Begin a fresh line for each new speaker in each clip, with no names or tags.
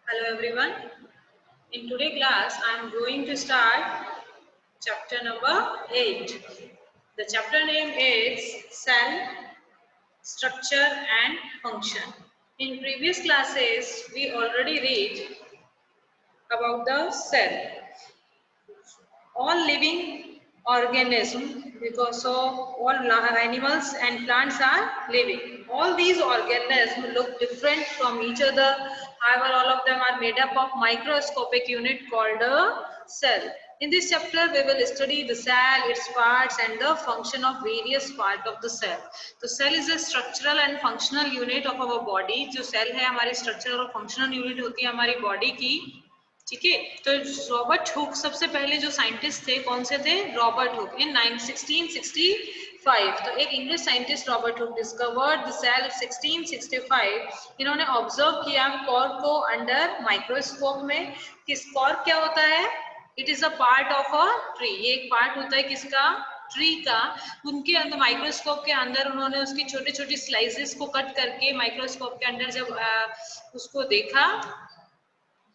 Hello everyone. In today's class, I am going to start chapter number 8. The chapter name is Cell, Structure and Function. In previous classes, we already read about the cell. All living organisms, because of all animals and plants are living. All these organisms look different from each other. However, all of them are made up of microscopic unit called a cell. In this chapter, we will study the cell, its parts, and the function of various parts of the cell. The cell is a structural and functional unit of our body. जो cell है हमारी structural और functional unit होती है हमारी body की. ठीक है, तो रॉबर्ट हुक सबसे पहले जो साइंटिस्ट थे कौन से थे? Robert Hooke in 1665. तो एक English scientist Robert Hooke discovered the cell 1665. इन्होंने ऑब्जर्व किया कॉर्क को अंडर माइक्रोस्कोप में. किस कॉर्क क्या होता है? It is a part of a tree. ये एक पार्ट होता है किसका? ट्री का. उनके अंदर माइक्रोस्कोप के अंदर उन्होंने उसकी छोटी छोटी स्लाइसेस को कट करके माइक्रोस्कोप के अंदर जब उसको देखा,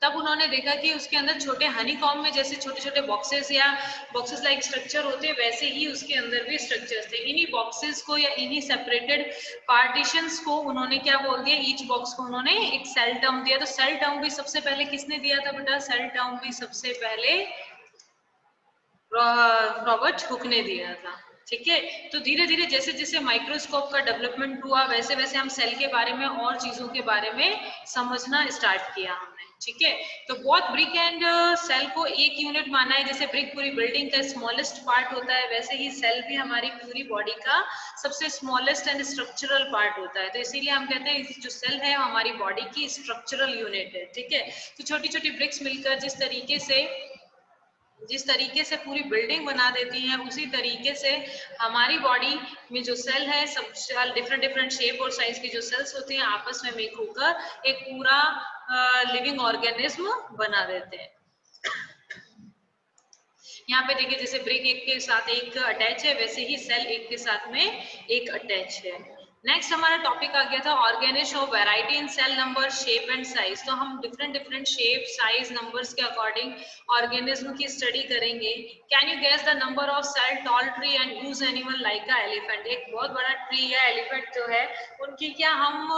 तब उन्होंने देखा कि उसके अंदर छोटे हनीकॉम्ब में जैसे छोटे छोटे बॉक्सेस या बॉक्सेस लाइक स्ट्रक्चर होते हैं, वैसे ही उसके अंदर भी स्ट्रक्चर्स थे. इन्हीं बॉक्सेस को या इन्हीं सेपरेटेड पार्टीशंस को उन्होंने क्या बोल दिया? ईच बॉक्स को उन्होंने एक सेल टर्म दिया. तो सेल टर्म भी सबसे पहले किसने दिया था बेटा? सेल टर्म भी सबसे पहले रॉबर्ट हुक ने दिया था. ठीक है, तो धीरे धीरे जैसे जैसे माइक्रोस्कोप का डेवलपमेंट हुआ वैसे वैसे हम सेल के बारे में और चीजों के बारे में समझना स्टार्ट किया हमने. ठीक है, तो बहुत ब्रिक एंड सेल को एक यूनिट माना है. जैसे ब्रिक पूरी बिल्डिंग का स्मॉलेस्ट पार्ट होता है, वैसे ही सेल भी हमारी पूरी बॉडी का सबसे स्मॉलेस्ट एंड स्ट्रक्चरल पार्ट होता है. तो इसीलिए हम कहते हैं जो सेल है हमारी बॉडी की स्ट्रक्चरल यूनिट है. ठीक है, तो छोटी छोटी ब्रिक्स मिलकर जिस तरीके से पूरी बिल्डिंग बना देती हैं, उसी तरीके से हमारी बॉडी में जो सेल है सब डिफरेंट डिफरेंट शेप और साइज की जो सेल्स होती हैं आपस में मिल होकर एक पूरा लिविंग ऑर्गेनिज्म बना देते हैं. यहाँ पे देखिए जैसे ब्रिक एक के साथ एक अटैच है, वैसे ही सेल एक के साथ में एक अटैच है. नेक्स्ट हमारा टॉपिक आ गया था organism of variety in cell number, shape and size. तो हम different different shape, size, numbers के अकॉर्डिंग ऑर्गेनिज्म की स्टडी करेंगे. Can you guess the number of cell tall tree and huge animal like a elephant? एक बहुत बड़ा tree या elephant जो है उनकी क्या हम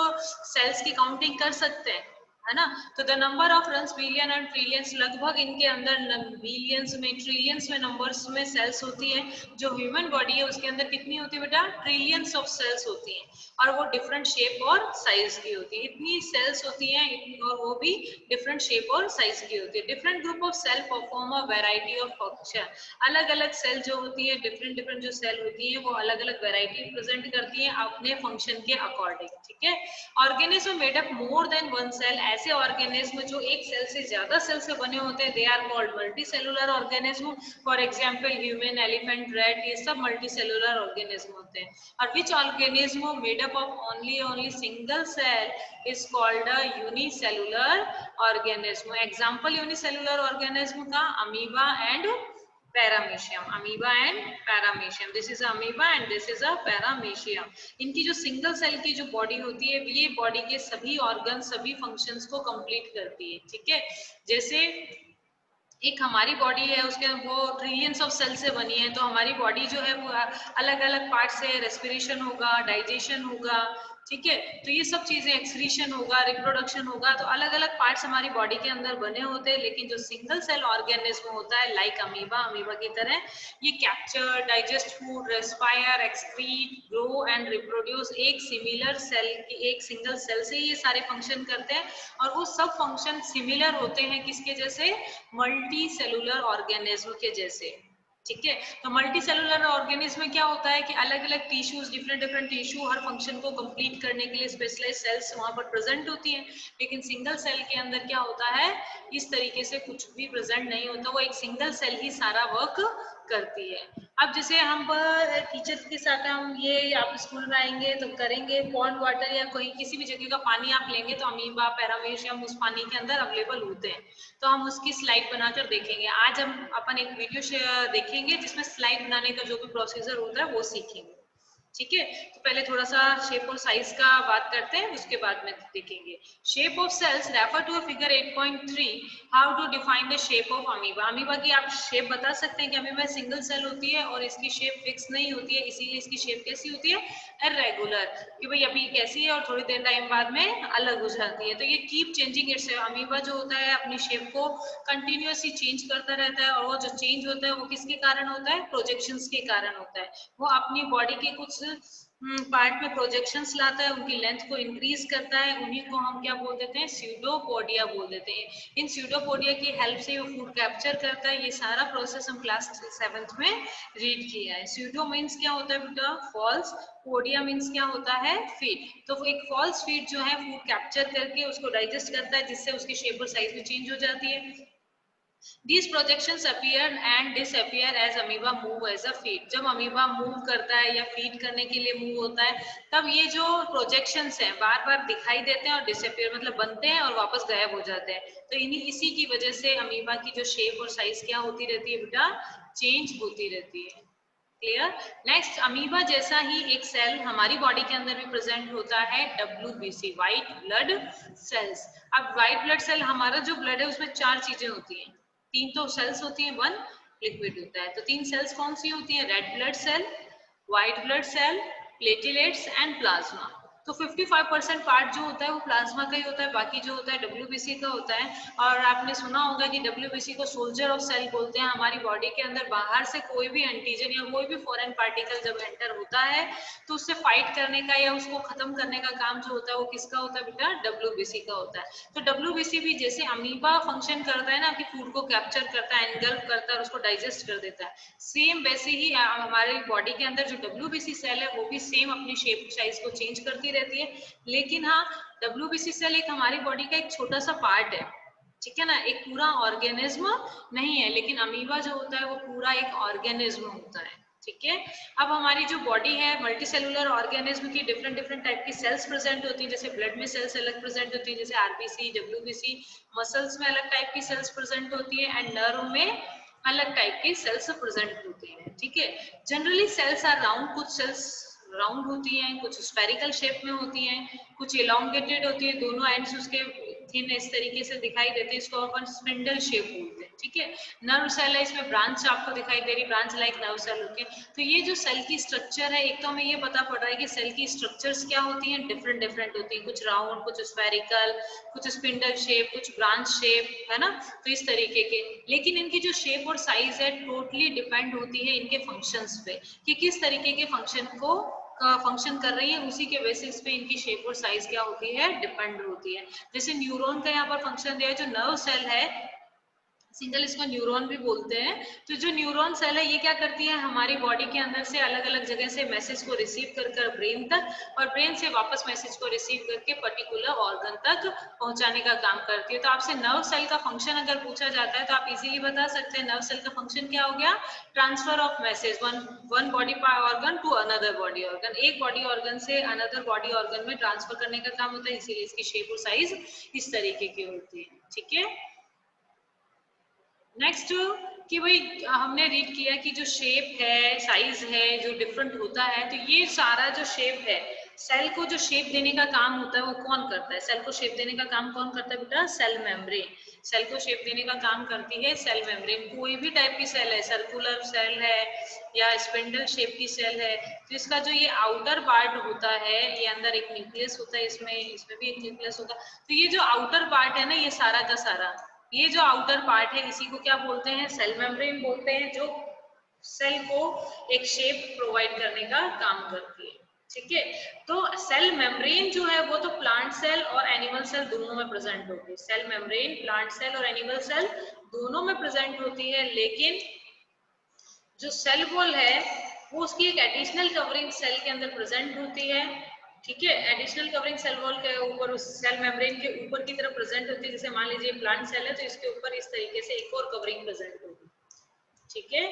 सेल्स की काउंटिंग कर सकते हैं? है ना. तो the number of runs billion and trillions, लगभग इनके अंदर बिलियंस में ट्रिलियंस में नंबर्स में सेल्स होती है. जो ह्यूमन बॉडी है उसके अंदर कितनी होती है बेटा? ट्रिलियंस ऑफ सेल्स होती हैं और वो डिफरेंट शेप और साइज की होती है. इतनी सेल्स होती हैं और वो भी डिफरेंट शेप और साइज की होती है. Different group of cell perform a variety of function. अलग अलग सेल जो होती है, डिफरेंट डिफरेंट जो सेल होती है वो अलग अलग वैरायटी प्रेजेंट करती है अपने फंक्शन के अकॉर्डिंग. ठीक है, organism made up more than one cell. ऐसे ऑर्गेनिज्म जो एक सेल से ज्यादा सेल से बने होते हैं they are called multicellular organism. For example human, elephant, rat, ये सब मल्टी सेलुलर ऑर्गेनिज्म होते हैं. और which organism made up of only single cell is called a unicellular organism. Example unicellular organism का amoeba and paramecium. Amoeba and paramecium. This is amoeba and this is a paramecium. इनकी जो single cell की जो body होती है ये body के सभी ऑर्गन, सभी फंक्शंस को कंप्लीट करती है. ठीक है, जैसे एक हमारी बॉडी है उसके वो ट्रिलियंस ऑफ सेल से बनी है, तो हमारी बॉडी जो है वो अलग अलग पार्ट से रेस्पिरेशन होगा, डाइजेशन होगा. ठीक है, तो ये सब चीजें, एक्सक्रीशन होगा, रिप्रोडक्शन होगा, तो अलग अलग पार्ट्स हमारी बॉडी के अंदर बने होते हैं. लेकिन जो सिंगल सेल ऑर्गेनिज्म होता है लाइक अमीबा की तरह, ये capture, digest food, respire, excrete, grow and reproduce एक सिमिलर सेल की, एक सिंगल सेल से ये सारे फंक्शन करते हैं. और वो सब फंक्शन सिमिलर होते हैं किसके जैसे? मल्टी सेलुलर ऑर्गेनिज्म के जैसे. ठीक है, तो मल्टी सेलुलर ऑर्गेनिज्म में क्या होता है कि अलग अलग टिश्यूज, डिफरेंट डिफरेंट टिश्यू हर फंक्शन को कंप्लीट करने के लिए स्पेशलाइज सेल्स वहां पर प्रेजेंट होती हैं. लेकिन सिंगल सेल के अंदर क्या होता है? इस तरीके से कुछ भी प्रेजेंट नहीं होता, वो एक सिंगल सेल ही सारा वर्क करती है. अब जैसे हम टीचर्स के साथ हम ये आप स्कूल में आएंगे तो करेंगे पॉन्ड वाटर या कोई किसी भी जगह का पानी आप लेंगे तो अमीबा, पैरामीशियम उस पानी के अंदर अवेलेबल होते हैं. तो हम उसकी स्लाइड बनाकर देखेंगे. आज हम अपन एक वीडियो देखेंगे जिसमें स्लाइड बनाने का जो भी प्रोसीजर होता है वो सीखेंगे. ठीक है। तो पहले थोड़ा सा शेप और साइज का बात करते हैं, उसके बाद में देखेंगे। Shape of cells refer to figure 8.3 how to define the shape of amoeba. Amoeba की आप शेप बता सकते हैं कि अमीबा सिंगल सेल होती है और इसकी शेप फिक्स नहीं होती है, इसीलिए इसकी शेप कैसी होती है, इरेगुलर, कि भाई अभी कैसी है और थोड़ी देर टाइम बाद में अलग हो जाती है। तो ये कीप चेंजिंग इट्स, अमीबा जो होता है अपनी शेप को कंटिन्यूअसली चेंज करता रहता है, और वो जो चेंज होता है वो किसके कारण होता है, प्रोजेक्शंस के कारण होता है। वो अपनी बॉडी के कुछ पार्ट में प्रोजेक्शंस लाता है, उनकी लेंथ को इंक्रीज करता है, उन्हीं को हम क्या बोल देते हैं, स्यूडोपोडिया बोल देते हैं। इन स्यूडोपोडिया की हेल्प से वो फूड कैप्चर करता है। ये सारा प्रोसेस हम क्लास 7th में रीड किया है। स्यूडो मीन्स क्या होता है बेटा, फॉल्स, पोडिया मीन्स क्या होता है, फीड। तो एक फॉल्स फीड जो है फूड कैप्चर करके उसको डाइजेस्ट करता है, जिससे उसकी शेप और साइज भी चेंज हो जाती है। These projections appear and disappear as amoeba move as a feed. जब अमीबा मूव करता है या फीड करने के लिए मूव होता है, तब ये जो प्रोजेक्शंस हैं बार बार दिखाई देते हैं और डिसअपियर मतलब बनते हैं और वापस गायब हो जाते हैं। तो इसी की वजह से अमीबा की जो शेप और साइज क्या होती रहती है बेटा, चेंज होती रहती है। क्लियर। नेक्स्ट, अमीबा जैसा ही एक सेल हमारी बॉडी के अंदर भी प्रेजेंट होता है, WBC, व्हाइट ब्लड सेल्स। अब व्हाइट ब्लड सेल, हमारा जो ब्लड है उसमें 4 चीजें होती हैं, 3 तो सेल्स होती हैं, 1 लिक्विड होता है। तो 3 सेल्स कौन सी होती हैं, red blood cell, white blood cell, platelets and plasma. तो 55% पार्ट जो होता है वो प्लाज्मा का ही होता है, बाकी जो होता है WBC का होता है। और आपने सुना होगा कि WBC को सोल्जर ऑफ सेल बोलते हैं। हमारी बॉडी के अंदर बाहर से कोई भी एंटीजन या कोई भी फॉरेन पार्टिकल जब एंटर होता है तो उससे फाइट करने का या उसको खत्म करने का काम जो होता है वो किसका होता है बेटा, WBC का होता है। तो WBC भी जैसे अमीबा फंक्शन करता है ना कि फूड को कैप्चर करता है, एनगल्फ करता है और उसको डाइजेस्ट कर देता है, सेम वैसे ही हमारे बॉडी के अंदर जो WBC सेल है वो भी सेम अपनी शेप साइज को चेंज करती रहती है। लेकिन हाँ, WBC सेल एक हमारी बॉडी का एक छोटा सा पार्ट है, ठीक है ना, एक पूरा ऑर्गेनिज्म नहीं है। लेकिन अमीबा जो होता है वो पूरा एक ऑर्गेनिज्म होता है, ठीक है। अब हमारी जो बॉडी है, मल्टी सेलुलर ऑर्गेनिज्म की डिफरेंट डिफरेंट टाइप की सेल्स प्रेजेंट होती है। जैसे ब्लड में सेल्स अलग प्रेजेंट होती है, जैसे RBC, WBC। मसल्स में अलग टाइप की सेल्स प्रेजेंट होती है एंड नर्व में अलग टाइप की सेल्स प्रेजेंट होती हैं, ठीक है। जनरली सेल्स आर राउंड, कुछ सेल्स राउंड होती हैं, कुछ स्फेरिकल शेप में होती हैं, कुछ इलोंगेटेड होती है, दोनों एंड्स उसके थिन इस तरीके से दिखाई देते हैं, इसको अपन स्पिंडल शेप बोलते हैं, ठीक है। नर्व सेल है, इसमें ब्रांच आपको दिखाई दे रही, ब्रांच लाइक नर्व सेल होती है। तो ये जो सेल की स्ट्रक्चर है, एक तो हमें ये पता पड़ रहा है कि सेल की स्ट्रक्चर्स क्या होती हैं, डिफरेंट डिफरेंट होती है, कुछ राउंड, कुछ स्फेरिकल, कुछ स्पिंडल शेप, कुछ ब्रांच शेप, है ना। तो इस तरीके के, लेकिन इनकी जो शेप और साइज है टोटली डिपेंड होती है इनके फंक्शंस पे, कि किस तरीके के फंक्शन को फंक्शन कर रही है, उसी के बेसिस पे इनकी शेप और साइज क्या होती है, डिपेंड होती है। जैसे न्यूरॉन का यहाँ पर फंक्शन दिया है, जो नर्व सेल है सिंगल, इसको न्यूरॉन भी बोलते हैं। तो जो न्यूरॉन सेल है ये क्या करती है, हमारी बॉडी के अंदर से अलग अलग जगह से मैसेज को रिसीव कर ब्रेन तक, और ब्रेन से वापस मैसेज को रिसीव करके पर्टिकुलर ऑर्गन तक पहुंचाने का काम करती है। तो आपसे नर्व सेल का फंक्शन अगर पूछा जाता है तो आप इजीली बता सकते हैं, नर्व सेल का फंक्शन क्या हो गया, transfer of message one body organ to another body organ, एक बॉडी ऑर्गन से अनदर बॉडी ऑर्गन में ट्रांसफर करने का काम होता है, इसीलिए इसकी शेप और साइज इस तरीके की होती है, ठीक है। नेक्स्ट, कि भाई हमने रीड किया कि जो शेप है, साइज है, जो डिफरेंट होता है, तो ये सारा जो शेप है, सेल को जो शेप देने का काम होता है वो कौन करता है, सेल को शेप देने का काम कौन करता है बेटा, सेल मेम्ब्रेन। सेल को शेप देने का काम करती है सेल मेम्ब्रेन। कोई भी टाइप की सेल है, सर्कुलर सेल है या स्पिंडल शेप की सेल है, तो इसका जो ये आउटर पार्ट होता है, ये अंदर एक न्यूक्लियस होता है, इसमें भी एक न्यूक्लियस होता है। तो ये जो आउटर पार्ट है ना, ये सारा का सारा, ये जो आउटर पार्ट है इसी को क्या बोलते हैं, सेल मेम्ब्रेन बोलते हैं, जो सेल को एक शेप प्रोवाइड करने का काम करती है, ठीक है। तो सेल मेम्ब्रेन जो है वो तो प्लांट सेल और एनिमल सेल दोनों में प्रेजेंट होती है। सेल मेम्ब्रेन प्लांट सेल और एनिमल सेल दोनों में प्रेजेंट होती है, लेकिन जो सेल वॉल है वो उसकी एक एडिशनल कवरिंग सेल के अंदर प्रेजेंट होती है, ठीक है। एडिशनल कवरिंग सेल वॉल के ऊपर, उस सेल मेम्ब्रेन के ऊपर की तरफ प्रेजेंट होती है। जैसे मान लीजिए प्लांट सेल है तो इसके ऊपर इस तरीके से एक और कवरिंग प्रेजेंट होगी, ठीक है,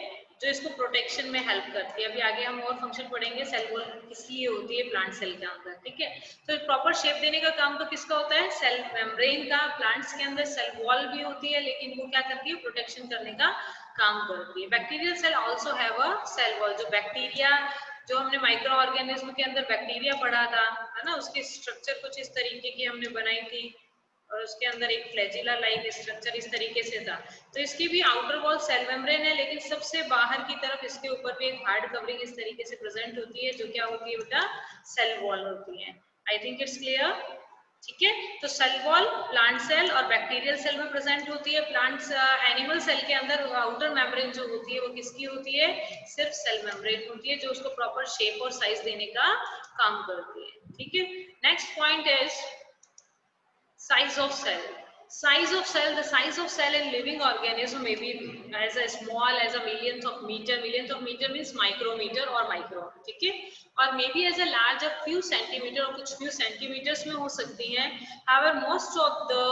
जो इसको प्रोटेक्शन में हेल्प करती है। अभी आगे हम और फंक्शन पढ़ेंगे सेल वॉल किस लिए होती है प्लांट सेल के अंदर, ठीक है। तो प्रॉपर शेप देने का काम तो किसका होता है, सेल मेम्ब्रेन का। प्लांट्स के अंदर सेल वॉल भी होती है, लेकिन वो क्या करती है, प्रोटेक्शन करने का काम करती है। Bacterial cell also have a cell wall. जो बैक्टीरिया जो हमने माइक्रो ऑर्गेनिज्म के अंदर बैक्टीरिया पढ़ा था, है ना, उसकी स्ट्रक्चर कुछ इस तरीके की हमने बनाई थी और उसके अंदर एक फ्लैजिला लाइक स्ट्रक्चर इस तरीके से था। तो इसकी भी आउटर वॉल सेल मेम्ब्रेन है, लेकिन सबसे बाहर की तरफ इसके ऊपर भी एक हार्ड कवरिंग इस तरीके से प्रेजेंट होती है, जो क्या होती है बेटा, सेल वॉल होती है। I think it's clear. ठीक है, तो सेल वॉल प्लांट सेल और बैक्टीरियल सेल में प्रेजेंट होती है। प्लांट्स एनिमल सेल के अंदर आउटर मेम्ब्रेन जो होती है वो किसकी होती है, सिर्फ सेल मेम्ब्रेन होती है, जो उसको प्रॉपर शेप और साइज देने का काम करती है। ठीक है, next point is size of cell. Size of cell, the size of cell in living organism may be as a small as a millionth of meter. Millionth of meter means micrometer or micron. ठीक है, और may be as a large a few centimeter और कुछ few centimeters में हो सकती हैं. However, most of the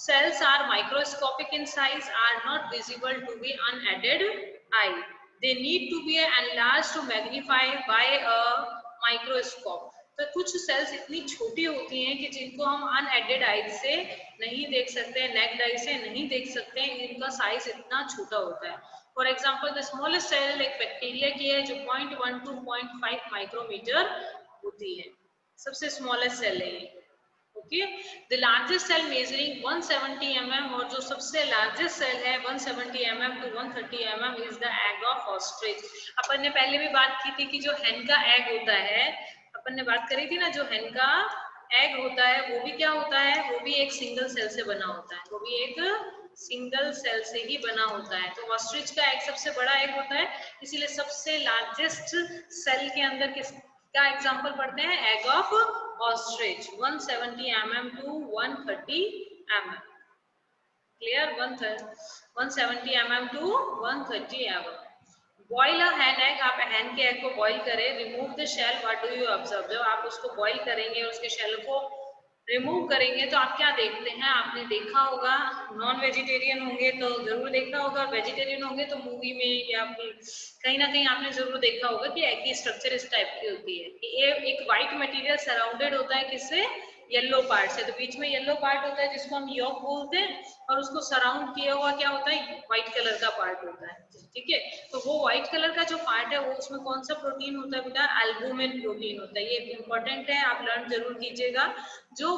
cells are microscopic in size, are not visible to the unaided eye. They need to be enlarged to magnify by a microscope. तो कुछ sales इतनी छोटी होती हैं कि जिनको हम अनएडेड आई से नहीं देख सकते, नेक्ड आई से नहीं देख सकते, इनका साइज इतना छोटा होता है। For example the smallest cell एक बैक्टीरिया की है जो 0.1 to 0.5 माइक्रोमीटर होती है, सबसे स्मॉलेस्ट सेल है ये। Okay, the largest cell measuring 170 mm और जो सबसे लार्जेस्ट सेल है 170 mm to 130 mm is the egg of ostrich. अपन ने पहले भी बात की थी कि जो हेन का एग होता है, अपन ने बात करी थी ना, जो हेन का एग होता है वो भी क्या होता है, वो भी एक सिंगल सेल से बना होता है, वो भी एक सिंगल सेल से ही बना होता है। तो ऑस्ट्रिच का एग सबसे बड़ा एग होता है, इसीलिए सबसे लार्जेस्ट सेल के अंदर किसका एग्जांपल पढ़ते हैं, egg of ostrich 170 mm to 130 mm। Clear, 170 mm to 130 mm। Boil a hen egg, आप हैन के एग को बॉईल करें, remove the shell, what do you observe. जब आप उसको बॉईल करेंगे और उसके शेल को रिमूव करेंगे तो आप क्या देखते हैं, आपने देखा होगा, नॉन वेजिटेरियन होंगे तो जरूर देखा होगा, वेजिटेरियन होंगे तो मूवी में या कहीं ना कहीं आपने जरूर देखा होगा कि एग की स्ट्रक्चर इस टाइप की होती है कि ये एक व्हाइट मटेरियल सराउंडेड होता है किससे, येलो पार्ट से। तो बीच में येलो पार्ट होता है जिसको हम यॉक बोलते हैं, और उसको सराउंड किया हुआ क्या होता है, व्हाइट कलर का पार्ट होता है। ठीक है, तो वो व्हाइट कलर का जो पार्ट है वो उसमें कौन सा प्रोटीन होता है बेटा, एल्बुमिन प्रोटीन होता है। ये इंपॉर्टेंट है, आप लर्न जरूर कीजिएगा। जो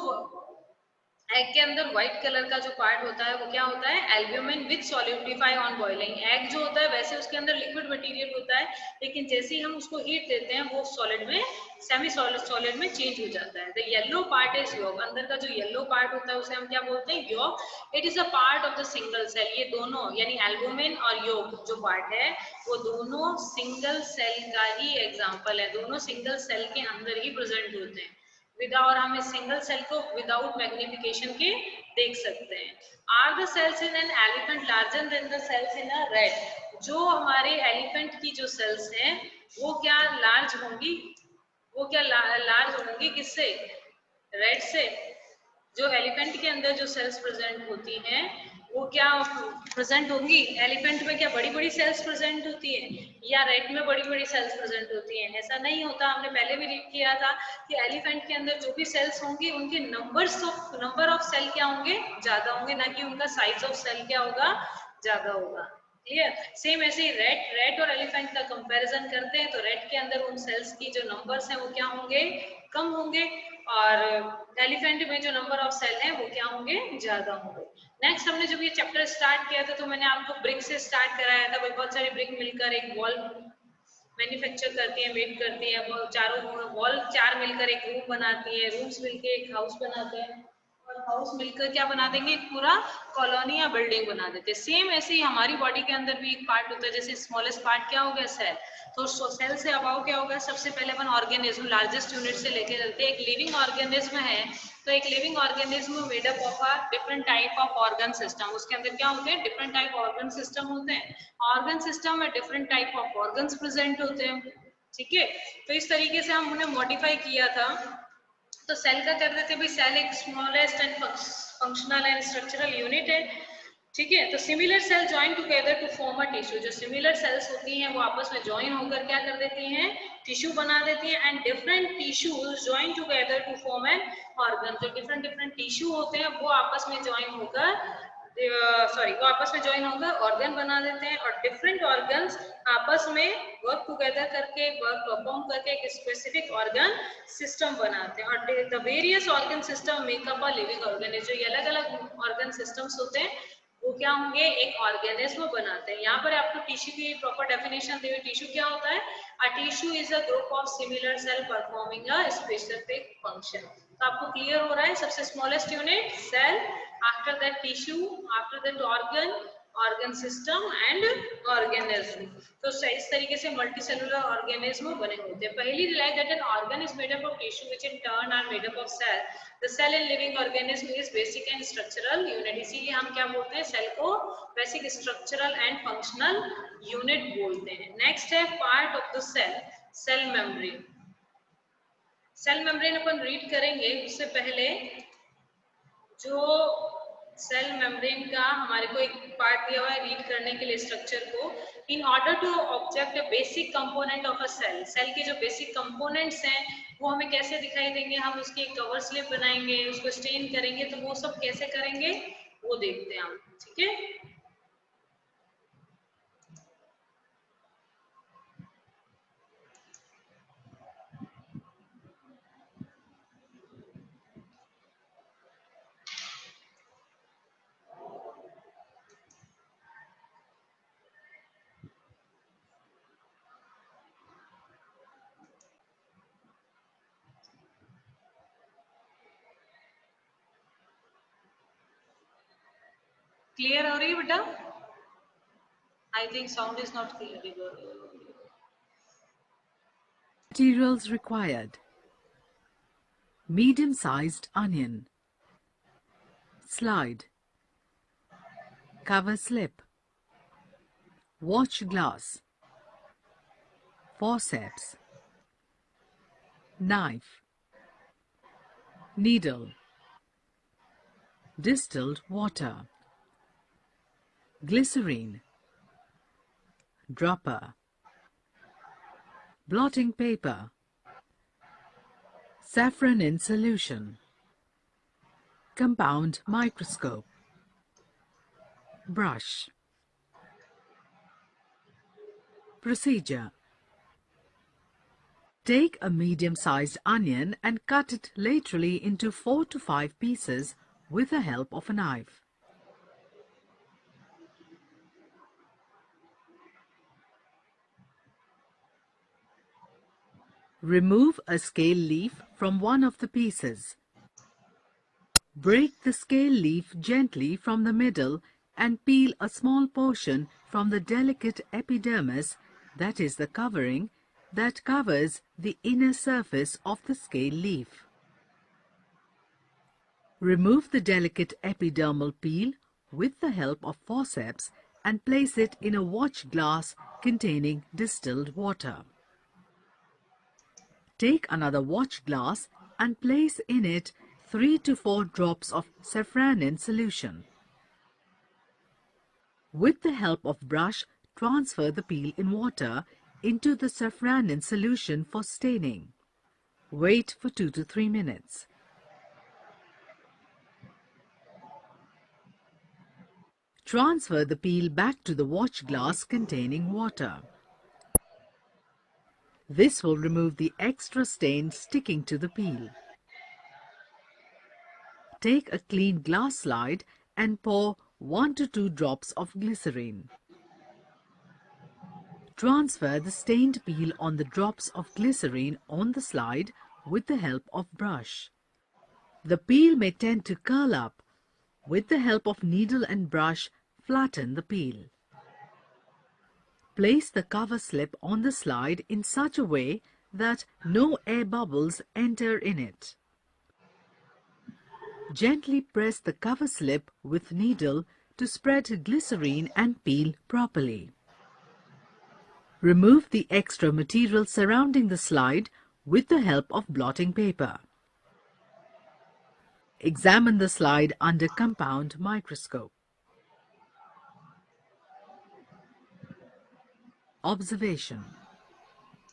एग के अंदर व्हाइट कलर का जो पार्ट होता है वो क्या होता है, albumin which solidify on boiling. Egg जो होता है वैसे उसके अंदर लिक्विड मटेरियल होता है, लेकिन जैसे ही हम उसको हीट देते हैं वो सॉलिड में, सेमी सॉलिड में चेंज हो जाता है। द येलो पार्ट इज योक, अंदर का जो येलो पार्ट होता है उसे हम क्या बोलते हैं, yolk. It is a part of the single cell. ये दोनों यानी एल्ब्यूमिन और योक जो पार्ट है वो दोनों सिंगल सेल का ही एग्जाम्पल है, दोनों सिंगल सेल के अंदर ही प्रेजेंट होते हैं। और हम इस सिंगल सेल को विदाउट मैग्निफिकेशन के देख सकते हैं। Are the cells in an elephant larger than the cells in a rat. जो हमारे एलिफेंट की जो सेल्स हैं वो क्या लार्ज होंगी, वो क्या लार्ज होंगी किससे, रैट से। जो एलिफेंट के अंदर जो सेल्स प्रेजेंट होती हैं वो क्या प्रेजेंट होंगी, एलिफेंट में क्या बड़ी बड़ी सेल्स प्रेजेंट होती है या रेट में बड़ी बड़ी सेल्स प्रेजेंट होती हैं, ऐसा नहीं होता। हमने पहले भी रीड किया था कि एलिफेंट के अंदर जो भी सेल्स होंगी उनके नंबर ऑफ सेल क्या होंगे, ज्यादा होंगे, ना कि उनका साइज ऑफ सेल क्या होगा, ज्यादा होगा। क्लियर, सेम ऐसे ही रेट और एलिफेंट का कंपैरिजन करते हैं तो रेट के अंदर उन सेल्स की जो नंबर्स हैं वो क्या होंगे, कम होंगे, और एलिफेंट में जो नंबर ऑफ सेल हैं वो क्या होंगे, ज्यादा होंगे। नेक्स्ट हमने जब ये चैप्टर स्टार्ट किया था तो मैंने आपको ब्रिक से स्टार्ट कराया था। बहुत सारी ब्रिक मिलकर एक वॉल मैन्युफैक्चर करती है, मेड करती है, वो चारों वॉल चार मिलकर एक रूम बनाती है, रूम्स मिलकर एक हाउस बनाते हैं, और हाउस मिलकर क्या बना देंगे, एक पूरा कॉलोनी या बिल्डिंग बना देते हैं। सेम ऐसे ही हमारी बॉडी के अंदर भी एक पार्ट होता है, जैसे स्मॉलेस्ट पार्ट क्या हो गया, सेल। तो सेल से अबाव क्या होगा, सबसे पहले अपन ऑर्गेनिज्म लार्जेस्ट यूनिट से लेके चलते हैं। एक लिविंग ऑर्गेनिज्म है तो एक living organism made up of a different type of organ system. उसके अंदर क्या होते हैं, डिफरेंट टाइप ऑर्गन सिस्टम होते हैं। ऑर्गन सिस्टम में different type of organs present होते हैं। ठीक है, तो इस तरीके से हम उन्हें मॉडिफाई किया था। तो सेल का कर देते भी, सेल एक smallest and functional and structural unit है। ठीक है, तो similar cell join together to form a tissue. जो सिमिलर सेल्स होती हैं वो आपस में ज्वाइन होकर क्या कर देती हैं, टिश्यू बना देती हैं। And different tissues join together to form an organ. जो डिफरेंट टिश्यू होते हैं वो आपस में ज्वाइन होकर सॉरी वो आपस में ज्वाइन होकर ऑर्गन बना देते हैं और डिफरेंट ऑर्गन्स आपस में वर्क टुगेदर करके वर्क परफॉर्म करके एक स्पेसिफिक ऑर्गन सिस्टम बनाते हैं और the various organ system makeup a living organism. जो ये अलग अलग ऑर्गन सिस्टम्स होते हैं वो क्या होंगे, एक ऑर्गेनिज्म बनाते हैं। यहाँ पर आपको टिश्यू की प्रॉपर डेफिनेशन दी हुई। टिश्यू क्या होता है? A tissue is a group of similar cell performing a specific function. तो आपको क्लियर हो रहा है, सबसे smallest unit cell, after that tissue, after that organ, organ system and organism. तो इस तरीके से मल्टी सेलुलर ऑर्गेनिज्म बने होते हैं। पहली realise that an organ is made up of tissue which in turn are made up of cell. The cell in living organism is basic and structural unit. इसीलिए हम क्या बोलते हैं, सेल को basic structural and functional unit बोलते हैं। Next है part of the cell, cell membrane. Cell membrane अपन रीड करेंगे उससे पहले जो सेल मेम्ब्रेन का हमारे को एक पार्ट दिया हुआ है रीड करने के लिए स्ट्रक्चर को। In order to object a basic component of a cell, cell के जो बेसिक कंपोनेंट्स हैं वो हमें कैसे दिखाई देंगे, हम उसकी कवर स्लिप बनाएंगे, उसको स्टेन करेंगे, तो वो सब कैसे करेंगे वो देखते हैं हम। ठीक है, क्लियर हो रही है बेटा? I think sound is not clear.
Materials required: medium-sized onion, slide, cover slip, watch glass, forceps, knife, needle, distilled water, glycerine, dropper, blotting paper, saffron in solution, compound microscope, brush. Procedure: take a medium-sized onion and cut it laterally into 4 to 5 pieces with the help of a knife. Remove a scale leaf from one of the pieces. Break the scale leaf gently from the middle and peel a small portion from the delicate epidermis, that is the covering, that covers the inner surface of the scale leaf. Remove the delicate epidermal peel with the help of forceps and place it in a watch glass containing distilled water. Take another watch glass and place in it 3 to 4 drops of safranin solution. With the help of brush, transfer the peel in water into the safranin solution for staining. Wait for 2 to 3 minutes. Transfer the peel back to the watch glass containing water. This will remove the extra stain sticking to the peel. Take a clean glass slide and pour 1 to 2 drops of glycerine. Transfer the stained peel on the drops of glycerine on the slide with the help of brush. The peel may tend to curl up. With the help of needle and brush, flatten the peel. Place the cover slip on the slide in such a way that no air bubbles enter in it. Gently press the cover slip with needle to spread glycerine and peel properly. Remove the extra material surrounding the slide with the help of blotting paper. Examine the slide under compound microscope. Observation: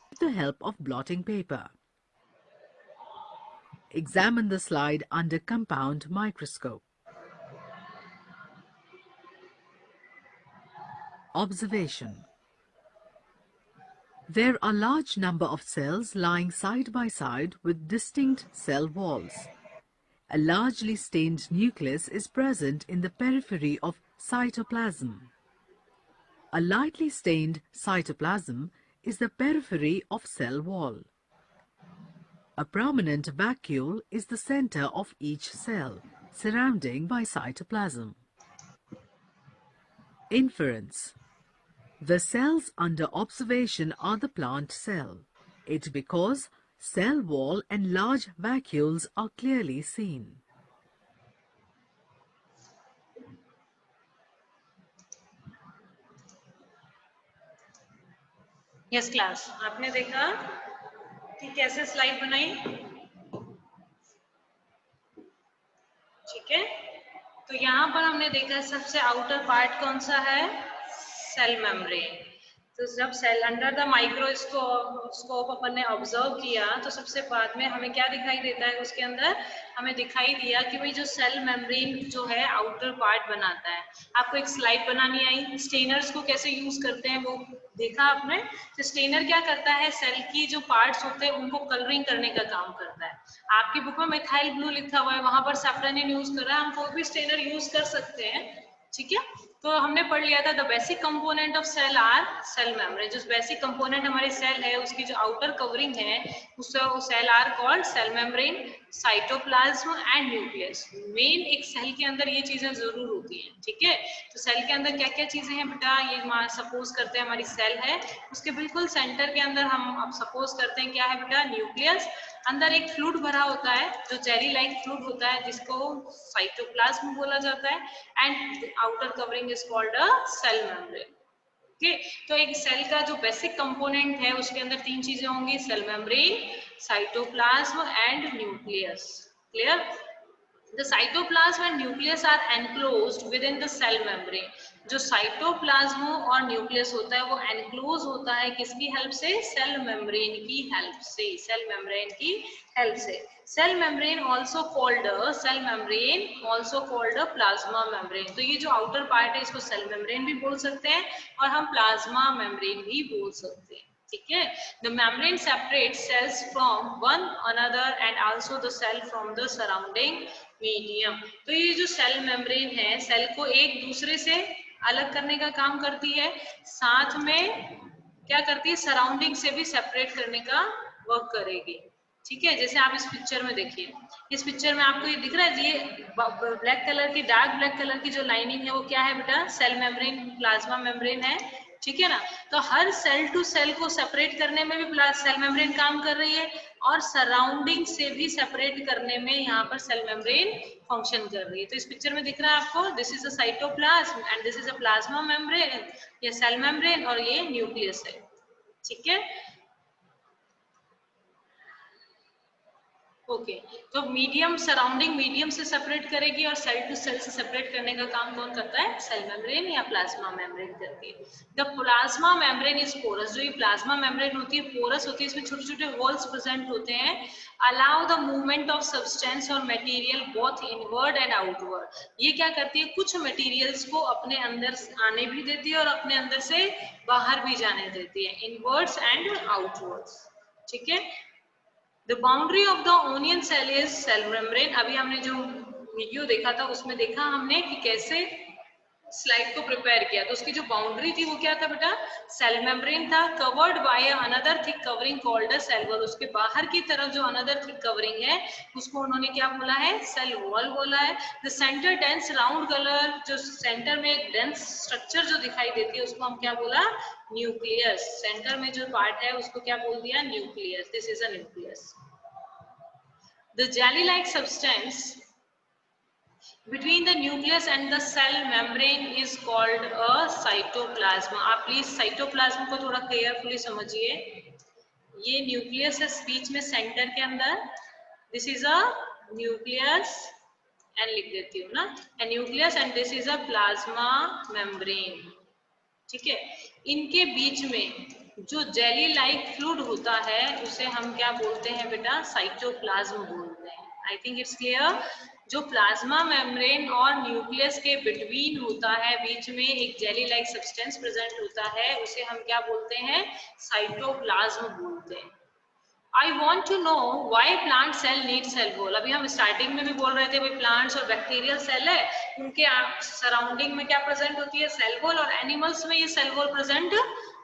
with the help of blotting paper. Examine the slide under compound microscope. Observation. There are large number of cells lying side by side with distinct cell walls. A largely stained nucleus is present in the periphery of cytoplasm. A lightly stained cytoplasm is the periphery of cell wall. A prominent vacuole is the center of each cell, surrounding by cytoplasm. Inference. The cells under observation are the plant cell. It because cell wall and large vacuoles are clearly seen.
Yes class, आपने देखा कि कैसे slide बनाई, ठीक है। तो यहाँ पर हमने देखा सबसे आउटर पार्ट कौन सा है, सेल मेम्ब्रेन। तो जब सेल अंडर द माइक्रोस्कोप अपन ने ऑब्जर्व किया तो सबसे बाद में हमें क्या दिखाई देता है, उसके अंदर हमें दिखाई दिया कि भाई जो सेल मेम्ब्रेन जो है आउटर पार्ट बनाता है। आपको एक स्लाइड बनानी आई, स्टेनर्स को कैसे यूज करते हैं वो देखा आपने। तो स्टेनर क्या करता है, सेल की जो पार्ट्स होते हैं उनको कलरिंग करने का काम करता है। आपकी बुक में मिथाइल ब्लू लिखा हुआ है, वहां पर सैफ्रनिन यूज कर रहा है, हम कोई भी स्टेनर यूज कर सकते हैं, ठीक है। तो हमने पढ़ लिया था the basic component of cell are cell membrane. जो बेसिक कंपोनेंट हमारी सेल है उसकी जो आउटर कवरिंग है उससे cell are called cell membrane, cytoplasm and nucleus. Main एक सेल के अंदर ये चीजें जरूर होती हैं, ठीक है। तो सेल के अंदर क्या क्या चीजें हैं बेटा, ये सपोज करते हैं हमारी सेल है, उसके बिल्कुल सेंटर के अंदर हम अब सपोज करते हैं क्या है बेटा, न्यूक्लियस। अंदर एक फ्लूइड भरा होता है जो जेली लाइक फ्लूइड होता है जिसको साइटोप्लाज्म बोला जाता है, and outer covering is called a cell membrane. Okay, तो एक सेल का जो बेसिक कंपोनेंट है उसके अंदर तीन चीजें होंगी, cell membrane, cytoplasm and nucleus. Clear? The cytoplasm and nucleus are enclosed within the cell membrane. जो साइटोप्लाज्म और न्यूक्लियस होता है वो एनक्लोज होता है किसकी हेल्प से, सेल मेम्ब्रेन की हेल्प से, सेल मेम्ब्रेन की हेल्प से। Cell membrane also called plasma membrane. तो ये जो आउटर पार्ट है इसको सेल मेम्ब्रेन भी बोल सकते हैं और हम प्लाज्मा मेम्ब्रेन भी बोल सकते हैं, ठीक है। The membrane separates cells from one another and also the cell from the surrounding medium. तो ये जो सेल मेम्ब्रेन है सेल को एक दूसरे से अलग करने का काम करती है, साथ में क्या करती है, सराउंडिंग से भी सेपरेट करने का वर्क करेगी, ठीक है। जैसे आप इस पिक्चर में देखिए, इस पिक्चर में आपको ये दिख रहा है, ये ब्लैक कलर की, डार्क ब्लैक कलर की जो लाइनिंग है वो क्या है बेटा, सेल मेम्ब्रेन, प्लाज्मा मेम्ब्रेन है, ठीक है ना। तो हर सेल टू सेल को सेपरेट करने में भी सेल मेम्ब्रेन काम कर रही है और सराउंडिंग से भी सेपरेट करने में यहाँ पर सेल मेम्ब्रेन फंक्शन कर रही है। तो इस पिक्चर में दिख रहा है आपको, this is a cytoplasm and this is a plasma membrane, ये सेल मेम्ब्रेन और ये न्यूक्लियस है, ठीक है। ओके, तो मीडियम सराउंडिंग मीडियम से सेपरेट करेगी और सेल टू सेल से सेपरेट करने का काम कौन करता है, सेल मेम्ब्रेन या प्लाज्मा मेम्ब्रेन करती है। The plasma membrane is porous. जो ये प्लाज्मा मेम्ब्रेन होती है पोरस होती है, इसमें छोटे छोटे होल्स प्रेजेंट होते हैं। Allow the movement of substance और material both inward and outward. ये क्या करती है, कुछ मटेरियल्स को अपने अंदर आने भी देती है और अपने अंदर से बाहर भी जाने देती है, इनवर्ड्स एंड आउटवर्ड्स, ठीक है। The boundary of the onion cell is cell membrane। अभी हमने जो वीडियो देखा था उसमें देखा हमने कि कैसे स्लाइड को प्रिपेयर किया, तो उसकी जो बाउंड्री थी वो क्या था बेटा, सेल मेम्ब्रेन था, covered by another thick covering called a cell wall. उसके बाहर की तरफ जो अनदर थिक कवरिंग है उसको उन्होंने क्या बोला है, सेल वॉल बोला है। The centre dense round colour, जो सेंटर में एक डेंस स्ट्रक्चर जो दिखाई देती है उसको हम क्या बोला, न्यूक्लियस। सेंटर में जो पार्ट है उसको क्या बोल दिया, nucleus. This is a nucleus. The jelly-like substance between the nucleus and the cell membrane is called a cytoplasm। आप प्लीज साइटोप्लाज्म को थोड़ा केयरफुली समझिए। ये न्यूक्लियस है बीच में सेंटर के अंदर, this is a nucleus and लिख देती हूँ ना, nucleus and this is a plasma membrane, ठीक है। इनके बीच में जो जेली लाइक फ्लूइड होता है उसे हम क्या बोलते हैं बेटा, साइटोप्लाज्म बोलते हैं। I think it's clear. जो प्लाज्मा मेम्ब्रेन और न्यूक्लियस के बिटवीन होता है, बीच में एक जेली लाइक सब्सटेंस प्रेजेंट होता है, उसे हम क्या बोलते हैं, साइटोप्लाज्म बोलते हैं। I want to know why plant cell need cell wall। अभी हम स्टार्टिंग में भी बोल रहे थे भाई प्लांट्स और बैक्टीरियल सेल है, उनके सराउंडिंग में क्या प्रेजेंट होती है, सेल वॉल, और एनिमल्स में ये सेल वॉल प्रेजेंट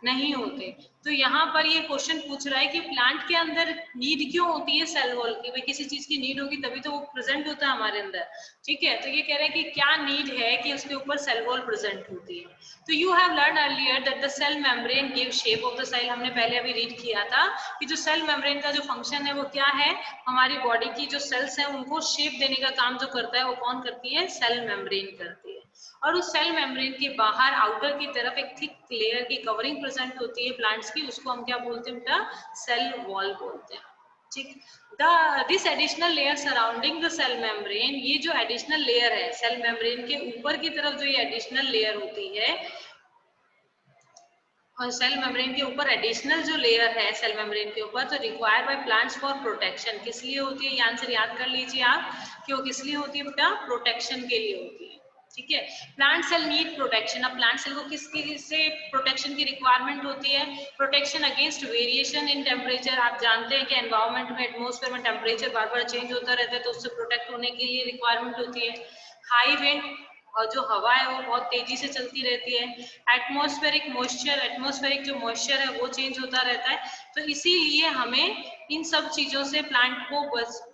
नहीं होते। तो यहाँ पर ये क्वेश्चन पूछ रहा है कि प्लांट के अंदर नीड क्यों होती है सेल वॉल की, भाई किसी चीज की नीड होगी तभी तो वो प्रेजेंट होता है हमारे अंदर, ठीक है। तो ये कह रहे हैं कि क्या नीड है कि उसके ऊपर सेल वॉल प्रेजेंट होती है। तो you have learn earlier that the cell membrane give shape of the cell. हमने पहले अभी रीड किया था कि जो सेल मेम्ब्रेन का जो फंक्शन है वो क्या है, हमारी बॉडी की जो सेल्स हैं उनको शेप देने का काम जो करता है वो कौन करती है, सेल मेम्ब्रेन करती है। और उस सेल मेम्ब्रेन के बाहर आउटर की तरफ एक थिक लेयर की कवरिंग प्रेजेंट होती है प्लांट्स की, उसको हम क्या बोलते हैं बेटा, सेल वॉल बोलते हैं, ठीक। This additional layer surrounding the cell membrane, ये जो एडिशनल लेयर है सेल मेम्ब्रेन के ऊपर की तरफ जो ये एडिशनल लेयर होती है, और सेल मेम्ब्रेन के ऊपर एडिशनल जो लेयर है सेल मेम्ब्रेन के ऊपर, तो required by plants for protection. किस लिए होती है, ये आंसर याद कर लीजिए आप कि वो किस लिए होती है बेटा, प्रोटेक्शन के लिए होती है, ठीक है। Plant cell need protection. अब प्लांट सेल को किसकी से प्रोटेक्शन की रिक्वायरमेंट होती है, protection against variation in temperature. आप जानते हैं कि एनवायरमेंट में, एटमॉस्फेयर में टेम्परेचर बार बार चेंज होता रहता है, तो उससे प्रोटेक्ट होने के लिए रिक्वायरमेंट होती है। हाई विंड, और जो हवा है वो बहुत तेजी से चलती रहती है। एटमॉस्फेरिक मॉइस्चर, एटमॉस्फेरिक जो मॉइस्चर है वो चेंज होता रहता है। तो इसीलिए हमें इन सब चीजों से प्लांट को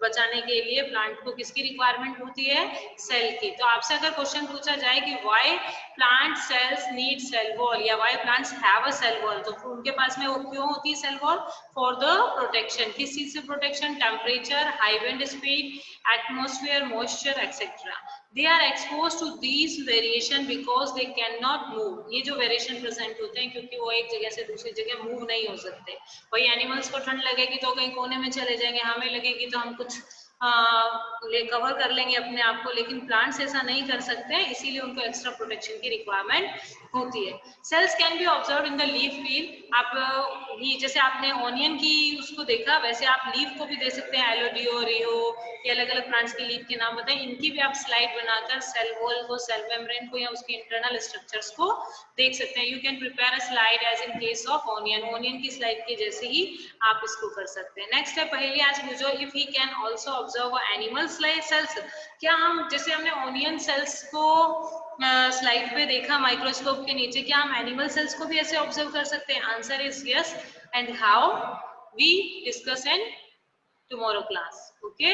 बचाने के लिए प्लांट को किसकी रिक्वायरमेंट होती है, सेल की। तो आपसे अगर क्वेश्चन पूछा जाए कि why plant cells need cell wall या why plants have a cell wall, तो उनके पास में वो क्यों होती है cell wall, for the protection. किस चीज से protection, temperature, high wind speed, atmosphere, moisture etcetera. They are exposed to these variation because they cannot move। ये जो वेरिएशन प्रेजेंट होते हैं क्योंकि वो एक जगह से दूसरी जगह मूव नहीं हो सकते। वही एनिमल्स को ठंड लगेगी तो कहीं कोने में चले जाएंगे, हमें लगेगी तो हम कुछ कवर कर लेंगे अपने आप को, लेकिन प्लांट्स ऐसा नहीं कर सकते, इसीलिए उनको एक्स्ट्रा प्रोटेक्शन की रिक्वायरमेंट होती है। Cells can be observe in the leaf field. आप ये जैसे आपने ऑनियन की उसको देखा, वैसे आप लीफ को भी दे सकते हैं, एलोडियो, रियो, ये अलग अलग प्लांट्स की लीफ के नाम बताएं, इनकी भी आप स्लाइड बनाकर सेल वॉल को, सेल मेम्ब्रेन को या उसके इंटरनल स्ट्रक्चर्स को देख सकते हैं। You can prepare a slide as in case of onion. Onion की स्लाइड के जैसे ही आप इसको कर सकते हैं। नेक्स्ट है पहले आज पूछो, if he can also observe animal cells. क्या हम, जैसे हमने ऑनियन सेल्स को स्लाइड पे देखा माइक्रोस्कोप के नीचे, क्या हम एनिमल सेल्स को भी ऐसे ऑब्जर्व कर सकते हैं? Answer is yes, and how we discuss in tomorrow class, okay.